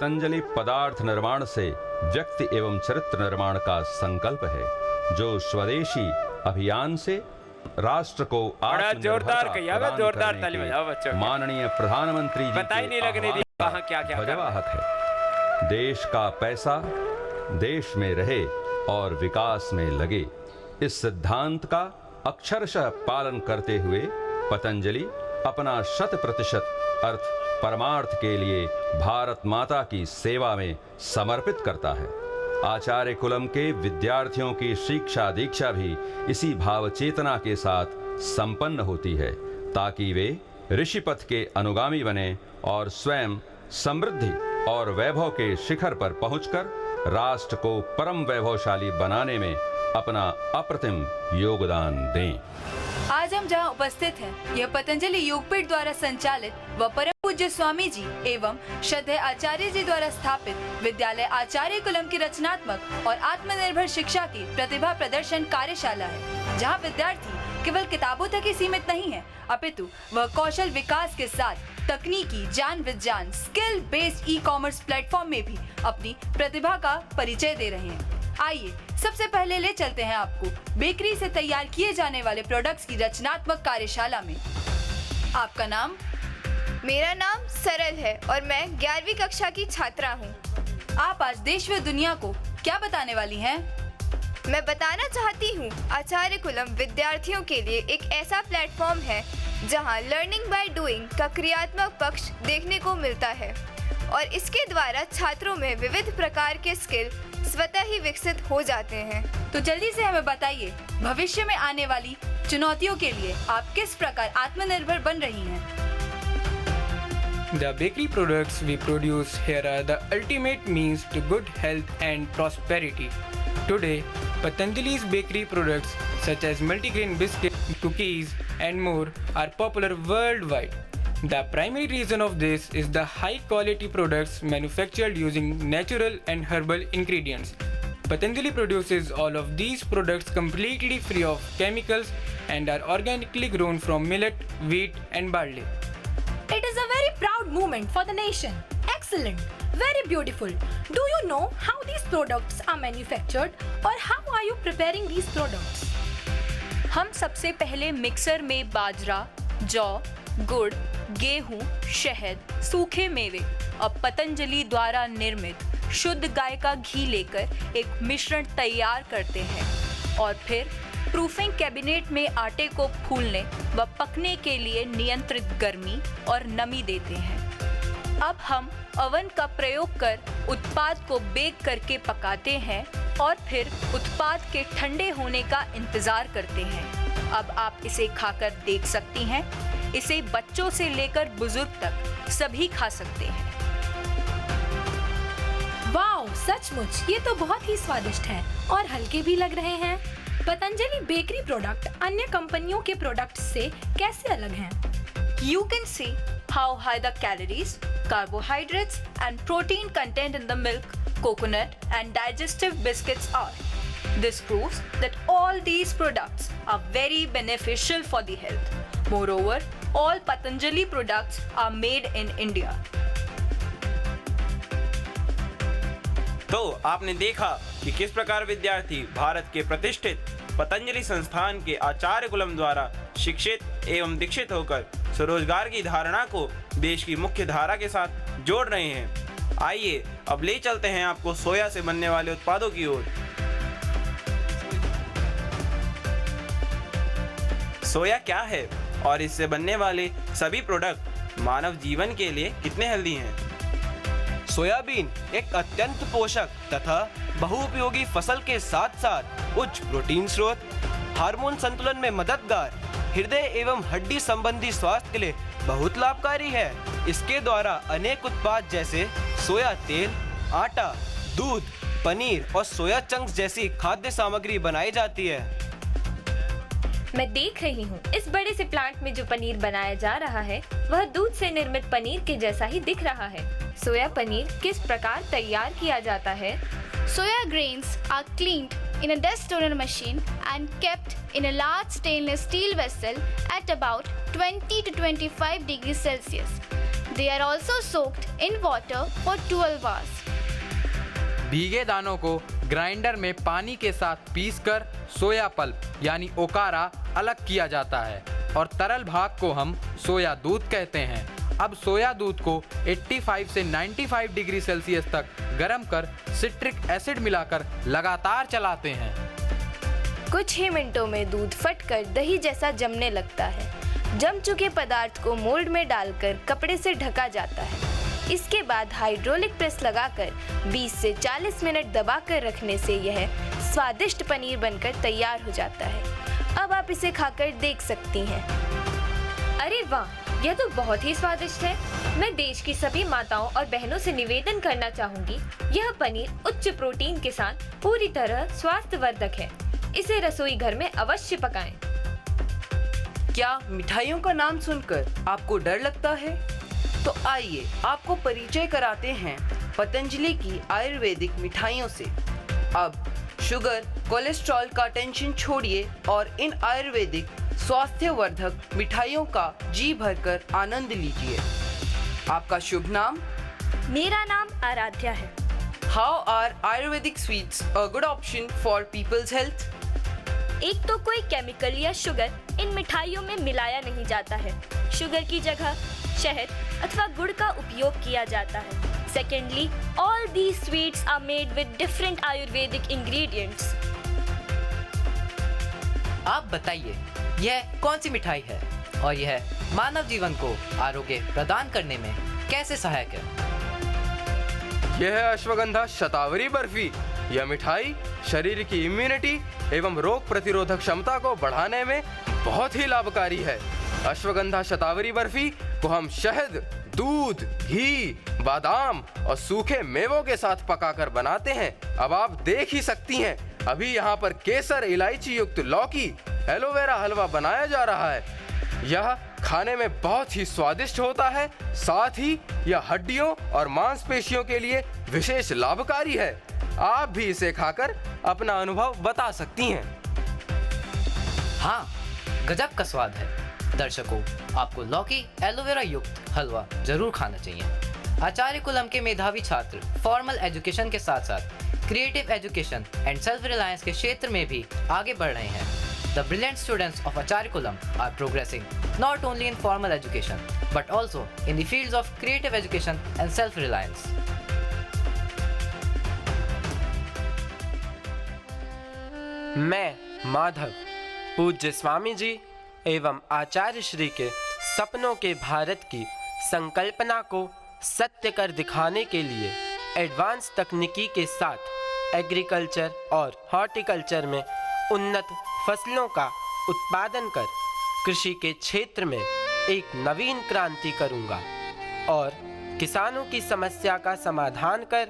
पतंजलि पदार्थ निर्माण से व्यक्ति एवं चरित्र निर्माण का संकल्प है, जो स्वदेशी अभियान से राष्ट्र को माननीय प्रधानमंत्री जी के ध्वजवाहक है। देश का पैसा देश में रहे और विकास में लगे, इस सिद्धांत का अक्षरशः पालन करते हुए पतंजलि अपना 100% अर्थ परमार्थ के लिए भारत माता की सेवा में समर्पित करता है। आचार्य कुलम के विद्यार्थियों की शिक्षा दीक्षा भी इसी भाव चेतना के साथ संपन्न होती है, ताकि वे ऋषिपथ के अनुगामी बने और स्वयं समृद्धि और वैभव के शिखर पर पहुंचकर राष्ट्र को परम वैभवशाली बनाने में अपना अप्रतिम योगदान दें। आज हम जहां उपस्थित हैं, यह पतंजलि योगपीठ द्वारा संचालित व परम पूज्य स्वामी जी एवं श्रद्धेय आचार्य जी द्वारा स्थापित विद्यालय आचार्य कुलम की रचनात्मक और आत्मनिर्भर शिक्षा की प्रतिभा प्रदर्शन कार्यशाला है, जहां विद्यार्थी केवल किताबों तक ही सीमित नहीं है, अपितु वह कौशल विकास के साथ तकनीकी जान विज्ञान स्किल बेस्ड ई-कॉमर्स प्लेटफॉर्म में भी अपनी प्रतिभा का परिचय दे रहे हैं। आइए सबसे पहले ले चलते हैं आपको बेकरी से तैयार किए जाने वाले प्रोडक्ट्स की रचनात्मक कार्यशाला में। आपका नाम? मेरा नाम सरल है और मैं 11वीं कक्षा की छात्रा हूँ। आप आज देश व दुनिया को क्या बताने वाली हैं? मैं बताना चाहती हूँ, आचार्य कुलम विद्यार्थियों के लिए एक ऐसा प्लेटफॉर्म है जहाँ लर्निंग बाय डूइंग का क्रियात्मक पक्ष देखने को मिलता है और इसके द्वारा छात्रों में विविध प्रकार के स्किल स्वतः ही विकसित हो जाते हैं। तो जल्दी से हमें बताइए, भविष्य में आने वाली चुनौतियों के लिए आप किस प्रकार आत्मनिर्भर बन रही हैं? The bakery products we produce here are the ultimate means to good health and prosperity. Today, Patanjali's bakery products such as multigrain biscuits, cookies and more are popular worldwide. The primary reason of this is the high quality products manufactured using natural and herbal ingredients. Patanjali produces all of these products completely free of chemicals and are organically grown from millet, wheat and barley. It is a very proud moment for the nation. Excellent, very beautiful. Do you know how these products are manufactured or how are you preparing these products? हम सबसे पहले mixer में बाजरा, जौ, गुड़, गेहूं, शहद, सूखे मेवे और पतंजलि द्वारा निर्मित शुद्ध गाय का घी लेकर एक मिश्रण तैयार करते हैं और फिर प्रूफिंग कैबिनेट में आटे को फूलने व पकने के लिए नियंत्रित गर्मी और नमी देते हैं। अब हम ओवन का प्रयोग कर उत्पाद को बेक करके पकाते हैं और फिर उत्पाद के ठंडे होने का इंतजार करते हैं। अब आप इसे खाकर देख सकती हैं। इसे बच्चों से लेकर बुजुर्ग तक सभी खा सकते हैं। वाओ, सचमुच ये तो बहुत ही स्वादिष्ट है और हल्के भी लग रहे हैं। पतंजलि बेकरी प्रोडक्ट अन्य कंपनियों के प्रोडक्ट से कैसे अलग हैं? You can see how high the calories, carbohydrates and protein content in the milk, coconut and digestive biscuits are. This proves that all these products are very beneficial for the health. Moreover, all Patanjali products are made in India. तो आपने देखा कि किस प्रकार विद्यार्थी भारत के प्रतिष्ठित पतंजलि संस्थान के आचार्य कुलम द्वारा शिक्षित एवं दीक्षित होकर स्वरोजगार की धारणा को देश की मुख्य धारा के साथ जोड़ रहे हैं। आइए अब ले चलते हैं आपको सोया से बनने वाले उत्पादों की ओर। सोया क्या है और इससे बनने वाले सभी प्रोडक्ट मानव जीवन के लिए कितने हेल्दी हैं? सोयाबीन एक अत्यंत पोषक तथा बहुउपयोगी फसल के साथ साथ उच्च प्रोटीन स्रोत, हार्मोन संतुलन में मददगार, हृदय एवं हड्डी संबंधी स्वास्थ्य के लिए बहुत लाभकारी है। इसके द्वारा अनेक उत्पाद जैसे सोया तेल, आटा, दूध, पनीर और सोया चंक्स जैसी खाद्य सामग्री बनाई जाती है। मैं देख रही हूँ इस बड़े से प्लांट में जो पनीर बनाया जा रहा है वह दूध से निर्मित पनीर के जैसा ही दिख रहा है। सोया पनीर किस प्रकार तैयार किया जाता है? Soya grains are cleaned in a destoner machine and kept in a large stainless steel vessel at about 20 to 25 degrees Celsius. They are also soaked in water for 12 hours. भीगे दानों को ग्राइंडर में पानी के साथ पीसकर सोया पल्प यानी ओकारा अलग किया जाता है और तरल भाग को हम सोया दूध कहते हैं। अब सोया दूध को 85 से 95 डिग्री सेल्सियस तक गर्म कर सिट्रिक एसिड मिलाकर लगातार चलाते हैं। कुछ ही मिनटों में दूध फटकर दही जैसा जमने लगता है। जम चुके पदार्थ को मोल्ड में डालकर कपड़े से ढका जाता है। इसके बाद हाइड्रोलिक प्रेस लगाकर 20 से 40 मिनट दबाकर रखने से यह स्वादिष्ट पनीर बनकर तैयार हो जाता है। अब आप इसे खाकर देख सकती हैं। अरे वाह, यह तो बहुत ही स्वादिष्ट है। मैं देश की सभी माताओं और बहनों से निवेदन करना चाहूंगी, यह पनीर उच्च प्रोटीन के साथ पूरी तरह स्वास्थ्यवर्धक है। इसे रसोई घर में अवश्य पकाएं। क्या मिठाइयों का नाम सुनकर आपको डर लगता है? तो आइए आपको परिचय कराते हैं पतंजलि की आयुर्वेदिक मिठाइयों से। अब शुगर, कोलेस्ट्रॉल का टेंशन छोड़िए और इन आयुर्वेदिक स्वास्थ्यवर्धक मिठाइयों का जी भरकर आनंद लीजिए। आपका शुभ नाम? मेरा नाम आराध्या है। How are ayurvedic sweets a good option for people's health? एक तो कोई केमिकल या शुगर इन मिठाइयों में मिलाया नहीं जाता है। शुगर की जगह शहद अथवा गुड़ का उपयोग किया जाता है। Secondly, all these sweets are made with different ayurvedic ingredients. आप बताइए, यह कौन सी मिठाई है और यह मानव जीवन को आरोग्य प्रदान करने में कैसे सहायक है? यह है अश्वगंधा शतावरी बर्फी। यह मिठाई शरीर की इम्यूनिटी एवं रोग प्रतिरोधक क्षमता को बढ़ाने में बहुत ही लाभकारी है। अश्वगंधा शतावरी बर्फी को हम शहद, दूध, घी, बादाम और सूखे मेवों के साथ पकाकर बनाते हैं। अब आप देख ही सकती हैं, अभी यहाँ पर केसर, इलायची युक्त लौकी, एलोवेरा हलवा बनाया जा रहा है। यह खाने में बहुत ही स्वादिष्ट होता है। साथ ही यह हड्डियों और मांसपेशियों के लिए विशेष लाभकारी है। आप भी इसे खाकर अपना अनुभव बता सकती हैं। हाँ, गजब का स्वाद है। दर्शकों, आपको लौकी एलोवेरा युक्त हलवा जरूर खाना चाहिए। आचार्य कुलम के मेधावी छात्र फॉर्मल एजुकेशन के साथ साथ creative education and self reliance के क्षेत्र में भी आगे बढ़ रहे हैं। The brilliant students of Acharya Kulam are progressing not only in formal education but also in the fields of creative education and self-reliance. मैं माधव पूज्य स्वामी जी एवं आचार्य श्री के सपनों के भारत की संकल्पना को सत्य कर दिखाने के लिए एडवांस तकनीकी के साथ एग्रीकल्चर और हॉर्टिकल्चर में उन्नत फसलों का उत्पादन कर कृषि के क्षेत्र में एक नवीन क्रांति करूंगा और किसानों की समस्या का समाधान कर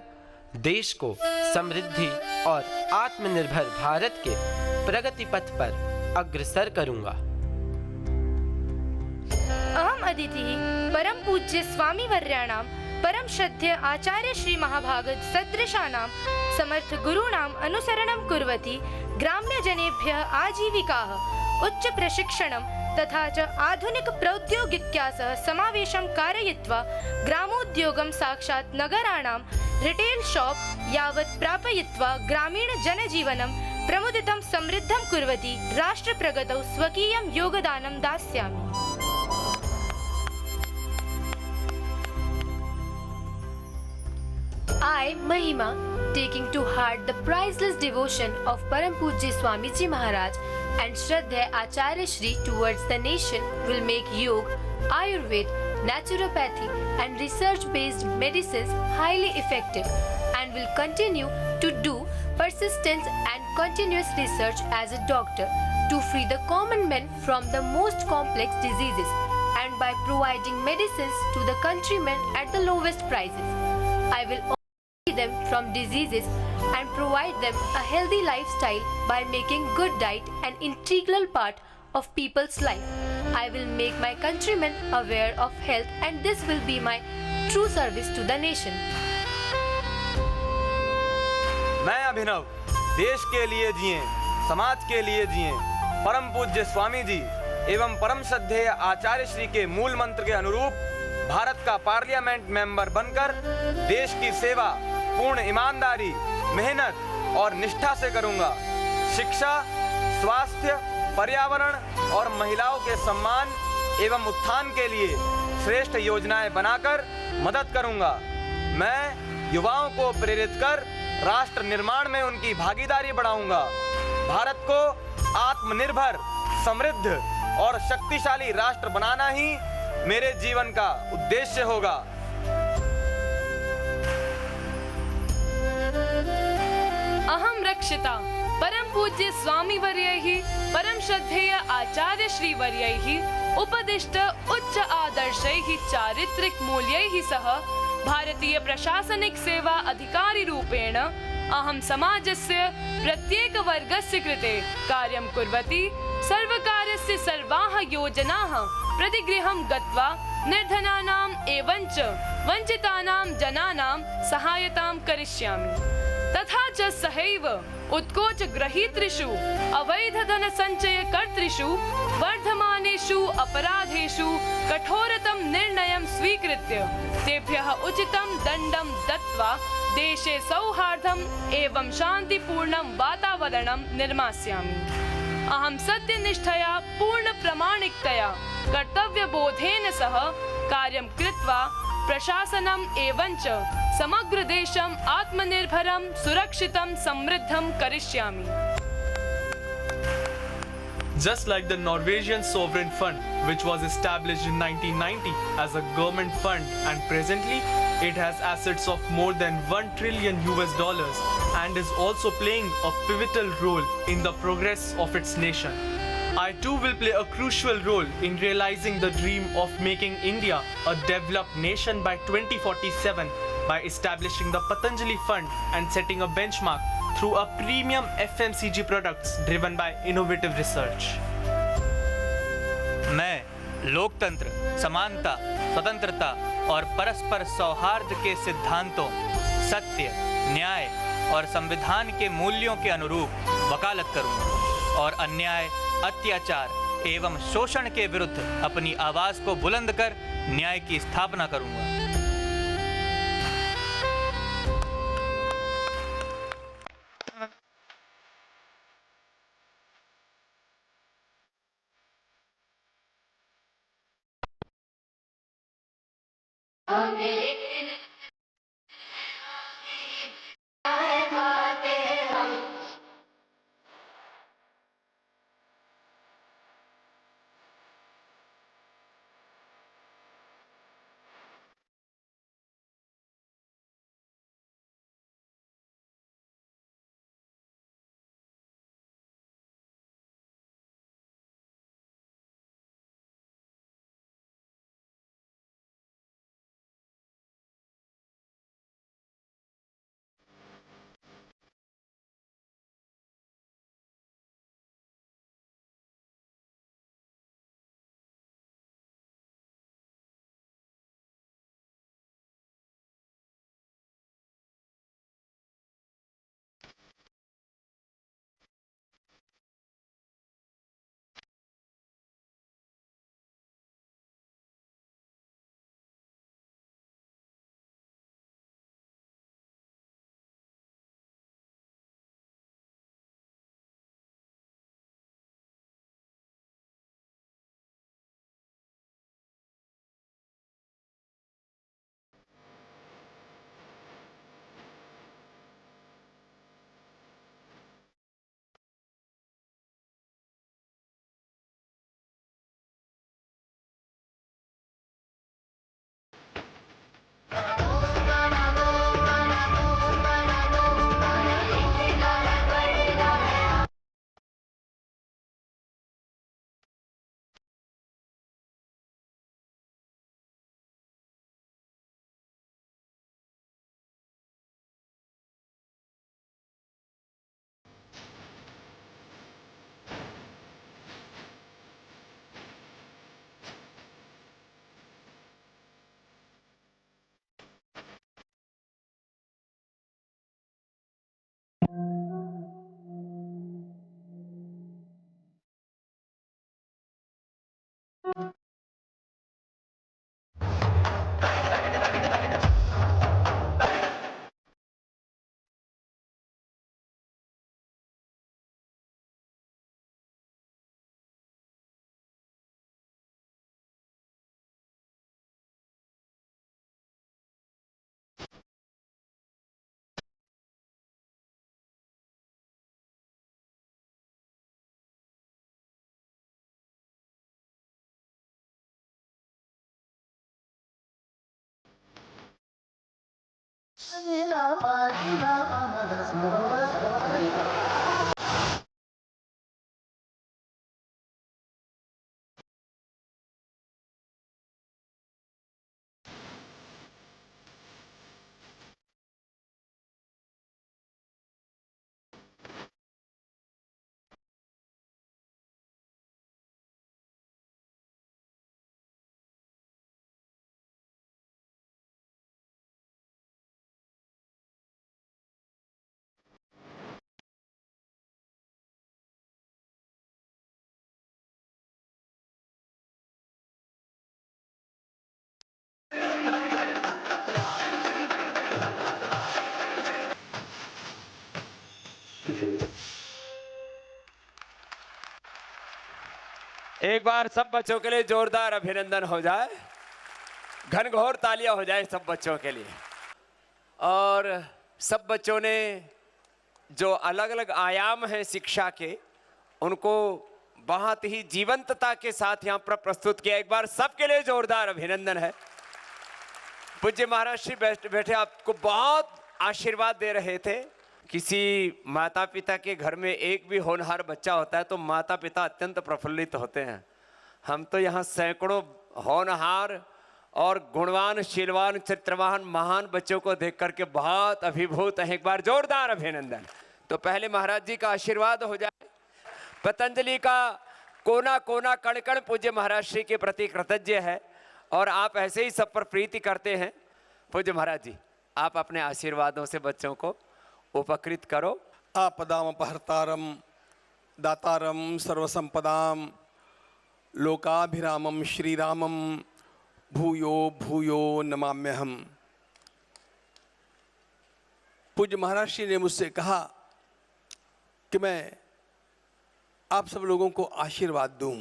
देश को समृद्धि और आत्मनिर्भर भारत के प्रगति पथ पर अग्रसर करूंगा। अहम अदिति परम पूज्य स्वामी वर्याणाम परम श्रद्धेय आचार्य श्री महाभागवत सदृशानां समर्थ गुरूणाम अनुसरणं कुर्वती ग्राम्य जनेभ्यः आजीविकाः उच्च प्रशिक्षणं तथा च आधुनिक प्रौद्योगिक्या सह समावेशं कारयित्वा ग्रामोद्योगं साक्षात् नगराणां रिटेल शॉप यावत् प्रापयित्वा ग्रामीण जनजीवनं प्रमुदितं समृद्धं कुर्वती राष्ट्र प्रगतौ स्वकीयं योगदानं दास्यामि। I, Mahima, taking to heart the priceless devotion of Param Pujya Swamiji Maharaj and Shraddha Acharya Shri towards the nation, will make yoga, Ayurveda, naturopathy and research-based medicines highly effective and will continue to do persistent and continuous research as a doctor to free the common men from the most complex diseases and by providing medicines to the countrymen at the lowest prices. I will them from diseases and provide them a healthy lifestyle by making good diet an integral part of people's life. I will make my countrymen aware of health and this will be my true service to the nation. मैं अभिनव देश के लिए जिए, समाज के लिए जिए, परम पूज्य स्वामी जी एवं परम श्रद्धेय आचार्य श्री के मूल मंत्र के अनुरूप भारत का पार्लियामेंट मेंबर बनकर देश की सेवा पूर्ण ईमानदारी, मेहनत और निष्ठा से करूंगा। शिक्षा, स्वास्थ्य, पर्यावरण और महिलाओं के सम्मान एवं उत्थान के लिए श्रेष्ठ योजनाएं बनाकर मदद करूंगा। मैं युवाओं को प्रेरित कर राष्ट्र निर्माण में उनकी भागीदारी बढ़ाऊंगा। भारत को आत्मनिर्भर, समृद्ध और शक्तिशाली राष्ट्र बनाना ही मेरे जीवन का उद्देश्य होगा। अहम रक्षिता परम पूज्य स्वामी वर्यैः परम श्रद्धेय आचार्य श्री वर्यैः उपदिष्ट उच्च आदर्शैः चारित्रिक मूल्यैः सह भारतीय प्रशासनिक सेवा अधिकारी रूपेण अहम समाजस्य प्रत्येक वर्गस्य कृते कार्यं कुर्वती सर्वकारस्य सर्वाः योजनाः प्रतिगृहं गत्वा निर्धनानां एवञ्च वञ्चितानां जनानां सहायतां करिष्यामि। तथा च सहैव उत्कोच ग्रहीतृषु अवैध धन संचय कर्तृषु वर्धमानेषु अपराधेषु कठोरतम निर्णयं स्वीकृत्य तेभ्यः उचितं दण्डं दत्त्वा देशे सौहार्दम् एवं शान्तिपूर्णं वातावरणं निर्मास्यामि। अहं सत्यनिष्ठया पूर्ण प्रामाणिकतया कर्तव्यबोधेन सह कार्यं कृत्वा प्रशासनम् एवञ्च समग्र देशम् आत्मनिर्भरं सुरक्षितं समृद्धं करिष्यामि। Just like the Norwegian Sovereign Fund, which was established in 1990 as a government fund, and presently it has assets of more than $1 trillion and is also playing a pivotal role in the progress of its nation. I too will play a crucial role in realizing the dream of making India a developed nation by 2047 by establishing the Patanjali Fund and setting a benchmark through a premium FMCG products driven by innovative research. मैं लोकतंत्र, समानता, स्वतंत्रता और परस्पर सौहार्द के सिद्धांतों, सत्य, न्याय और संविधान के मूल्यों के अनुरूप वकालत करूंगा और अन्याय, अत्याचार एवं शोषण के विरुद्ध अपनी आवाज को बुलंद कर न्याय की स्थापना करूंगा। एक बार सब बच्चों के लिए जोरदार अभिनंदन हो जाए, घनघोर तालियां हो जाए सब बच्चों के लिए। और सब बच्चों ने जो अलग अलग आयाम हैं शिक्षा के, उनको बहुत ही जीवंतता के साथ यहाँ पर प्रस्तुत किया। एक बार सबके लिए जोरदार अभिनंदन है। पूज्य महाराज श्री बैठे आपको बहुत आशीर्वाद दे रहे थे। किसी माता पिता के घर में एक भी होनहार बच्चा होता है तो माता पिता अत्यंत प्रफुल्लित होते हैं। हम तो यहाँ सैकड़ों होनहार और गुणवान, शीलवान, चरित्रवान, महान बच्चों को देख करके बहुत अभिभूत हैं। एक बार जोरदार अभिनंदन। तो पहले महाराज जी का आशीर्वाद हो जाए। पतंजलि का कोना कोना कण कण पूज्य महाराज श्री के प्रति कृतज्ञ है और आप ऐसे ही सब पर प्रीति करते हैं। पूज्य महाराज जी, आप अपने आशीर्वादों से बच्चों को उपकृत करो। आपदाम अपहर्तारम दातारम सर्वसंपदाम लोकाभिरामम श्रीरामम भूयो भूयो नमाम्यहम। पूज्य महाराज श्री ने मुझसे कहा कि मैं आप सब लोगों को आशीर्वाद दूं।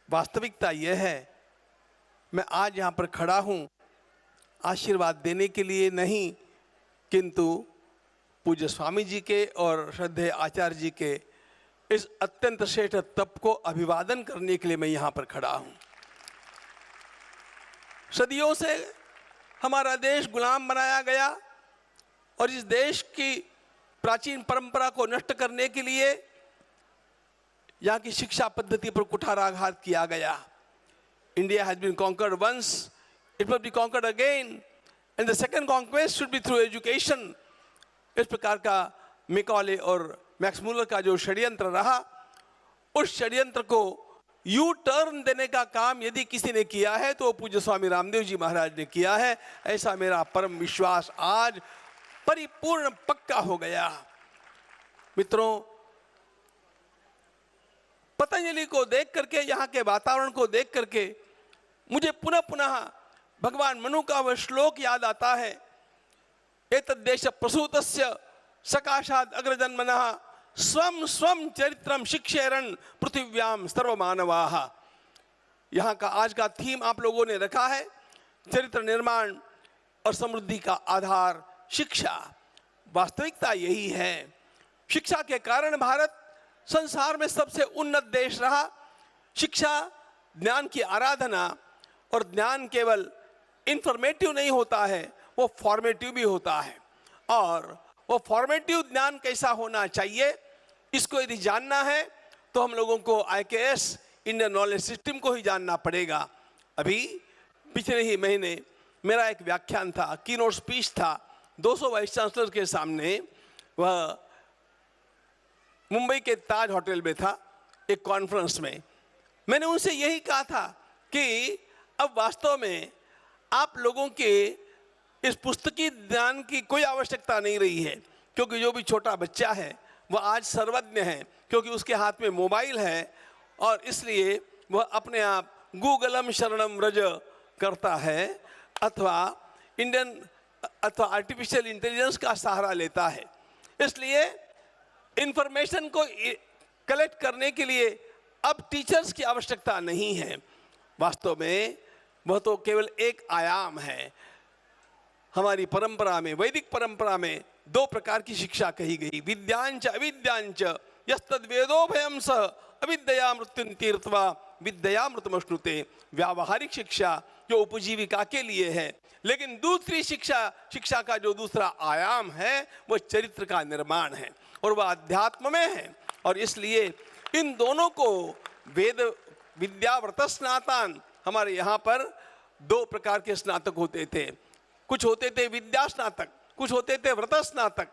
वास्तविकता यह है, मैं आज यहाँ पर खड़ा हूँ आशीर्वाद देने के लिए नहीं, किंतु पूज्य स्वामी जी के और श्रद्धेय आचार्य जी के इस अत्यंत श्रेष्ठ तप को अभिवादन करने के लिए मैं यहाँ पर खड़ा हूँ। सदियों से हमारा देश गुलाम बनाया गया और इस देश की प्राचीन परंपरा को नष्ट करने के लिए यहाँ की शिक्षा पद्धति पर कुठाराघात किया गया। India has been conquered once, it must be conquered again, and the second conquest should be through education. इस प्रकार का मैकॉले और मैक्स मूलर का जो षड्यंत्र रहा, उस षड्यंत्र को यू टर्न देने का काम यदि किसी ने किया है तो पूज्य स्वामी रामदेव जी महाराज ने किया है। ऐसा मेरा परम विश्वास आज परिपूर्ण पक्का हो गया। मित्रों, पतंजलि को देख करके, यहाँ के वातावरण को देख करके मुझे पुनः पुनः भगवान मनु का वह श्लोक याद आता है। एतद्देश प्रसूतस्य सकाशाद अग्रजन्मनः स्वम स्वम चरित्रम शिक्षेरन पृथिव्याम सर्वमानवाः। यहाँ का आज का थीम आप लोगों ने रखा है, चरित्र निर्माण और समृद्धि का आधार शिक्षा। वास्तविकता यही है, शिक्षा के कारण भारत संसार में सबसे उन्नत देश रहा। शिक्षा ज्ञान की आराधना, और ज्ञान केवल इंफॉर्मेटिव नहीं होता है, वो फॉर्मेटिव भी होता है। और वो फॉर्मेटिव ज्ञान कैसा होना चाहिए, इसको यदि जानना है तो हम लोगों को IKS इंडियन नॉलेज सिस्टम को ही जानना पड़ेगा। अभी पिछले ही महीने मेरा एक व्याख्यान था, कीनोट स्पीच था 200 वाइस चांसलर के सामने। वह मुंबई के ताज होटल में था, एक कॉन्फ्रेंस में। मैंने उनसे यही कहा था कि अब वास्तव में आप लोगों के इस पुस्तकीय ज्ञान की कोई आवश्यकता नहीं रही है, क्योंकि जो भी छोटा बच्चा है वह आज सर्वज्ञ है, क्योंकि उसके हाथ में मोबाइल है और इसलिए वह अपने आप गूगलम शरणम रज करता है अथवा आर्टिफिशियल इंटेलिजेंस का सहारा लेता है। इसलिए इंफॉर्मेशन को कलेक्ट करने के लिए अब टीचर्स की आवश्यकता नहीं है। वास्तव में वह तो केवल एक आयाम है। हमारी परंपरा में, वैदिक परंपरा में 2 प्रकार की शिक्षा कही गई, विद्यांच अविद्यांच यस्तद्वेदो भयं सह अविद्या मृत्युं तीर्थवा विद्या मृतमश्नुते। व्यावहारिक शिक्षा जो उपजीविका के लिए है, लेकिन दूसरी शिक्षा का जो दूसरा आयाम है वो चरित्र का निर्माण है और वह अध्यात्म में है। और इसलिए इन दोनों को वेद विद्या व्रत स्नातन, हमारे यहाँ पर 2 प्रकार के स्नातक होते थे। कुछ होते थे विद्या स्नातक, कुछ होते थे व्रत स्नातक।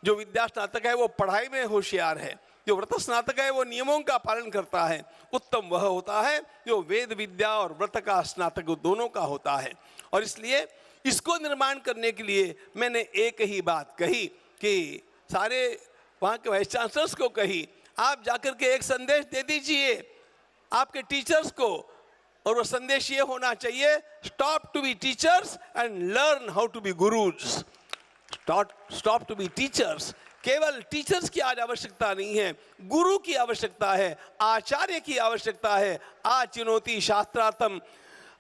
जो विद्या स्नातक है वो पढ़ाई में होशियार है, जो व्रत स्नातक है वो नियमों का पालन करता है। उत्तम वह होता है जो वेद विद्या और व्रत का स्नातक दोनों का होता है। और इसलिए इसको निर्माण करने के लिए मैंने एक ही बात कही कि सारे वहाँ के वाइस चांसलर्स को कही, आप जाकर के एक संदेश दे दीजिए आपके टीचर्स को, और वो संदेश ये होना चाहिए, stop to be teachers and learn how to be gurus. Stop to be teachers, केवल टीचर्स की आज आवश्यकता नहीं है, गुरु की आवश्यकता है, आचार्य की आवश्यकता है। आचिनोति शास्त्रार्थम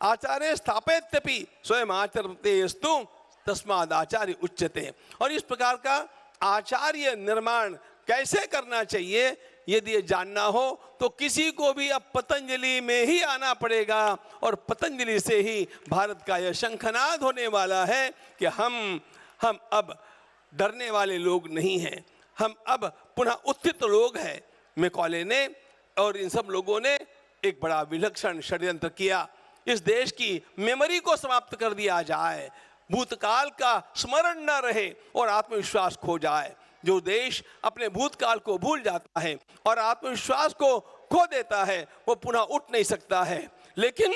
आचार्य स्थापयत्यपि स्वयं आचरतेस्तु तस्माद् आचार्य उच्यते। और इस प्रकार का आचार्य निर्माण कैसे करना चाहिए यदि ये जानना हो तो किसी को भी अब पतंजलि में ही आना पड़ेगा, और पतंजलि से ही भारत का यह शंखनाद होने वाला है कि हम अब डरने वाले लोग नहीं हैं, हम अब पुनः उत्थित लोग हैं। मैकॉले ने और इन सब लोगों ने एक बड़ा विलक्षण षड्यंत्र किया, इस देश की मेमोरी को समाप्त कर दिया जाए, भूतकाल का स्मरण न रहे और आत्मविश्वास खो जाए। जो देश अपने भूतकाल को भूल जाता है और आत्मविश्वास को खो देता है वो पुनः उठ नहीं सकता है। लेकिन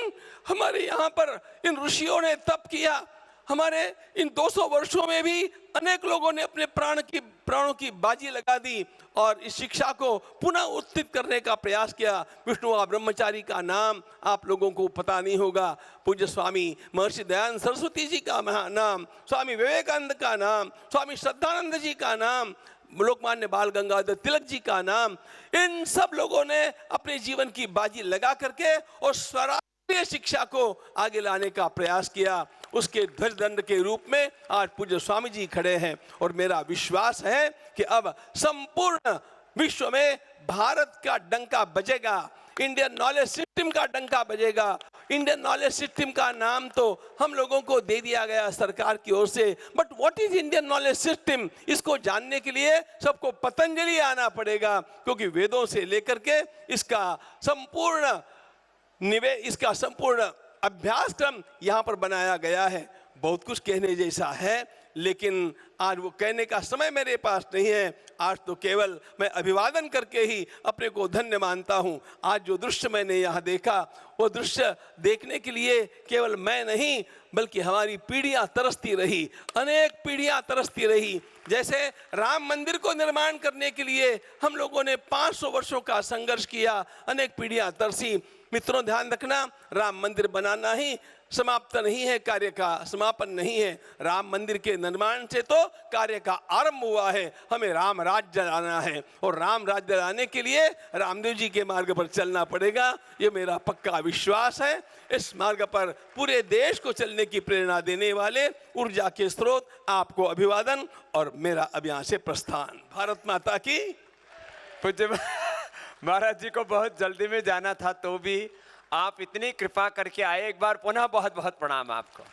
हमारे यहाँ पर इन ऋषियों ने तप किया, हमारे इन 200 वर्षों में भी अनेक लोगों ने अपने प्राणों की बाजी लगा दी और इस शिक्षा को पुनः उत्थित करने का प्रयास किया। विष्णु ब्रह्मचारी का नाम आप लोगों को पता नहीं होगा, पूज्य स्वामी महर्षि दयानंद सरस्वती जी का नाम, स्वामी विवेकानंद का नाम, स्वामी श्रद्धानंद जी का नाम, लोकमान्य बाल गंगाधर तिलक जी का नाम, इन सब लोगों ने अपने जीवन की बाजी लगा करके और स्वराष्ट्रीय शिक्षा को आगे लाने का प्रयास किया। उसके ध्वज दंड के रूप में आज पूज्य स्वामी जी खड़े हैं और मेरा विश्वास है कि अब संपूर्ण विश्व में भारत का डंका बजेगा, इंडियन नॉलेज सिस्टम का डंका बजेगा। इंडियन नॉलेज सिस्टम का नाम तो हम लोगों को दे दिया गया सरकार की ओर से, but what is Indian knowledge system, इसको जानने के लिए सबको पतंजलि आना पड़ेगा, क्योंकि वेदों से लेकर के इसका संपूर्ण अभ्यासक्रम यहाँ पर बनाया गया है। बहुत कुछ कहने जैसा है, लेकिन आज वो कहने का समय मेरे पास नहीं है। आज तो केवल मैं अभिवादन करके ही अपने को धन्य मानता हूँ। आज जो दृश्य मैंने यहाँ देखा वो दृश्य देखने के लिए केवल मैं नहीं बल्कि हमारी पीढ़ियाँ तरसती रही, अनेक पीढ़ियाँ तरसती रही। जैसे राम मंदिर को निर्माण करने के लिए हम लोगों ने 500 वर्षों का संघर्ष किया, अनेक पीढ़ियाँ तरसी। मित्रों ध्यान रखना, राम मंदिर बनाना ही समाप्त नहीं है, कार्य का समापन नहीं है। राम मंदिर के निर्माण से तो कार्य का आरंभ हुआ है। हमें राम राज्य लाना है और राम राज्य लाने के लिए रामदेव जी के मार्ग पर चलना पड़ेगा, ये मेरा पक्का विश्वास है। इस मार्ग पर पूरे देश को चलने की प्रेरणा देने वाले ऊर्जा के स्रोत आपको अभिवादन और मेरा अब यहाँ से प्रस्थान। भारत माता की। पूज्य महाराज जी को बहुत जल्दी में जाना था तो भी आप इतनी कृपा करके आए, एक बार पुनः बहुत बहुत प्रणाम आपको।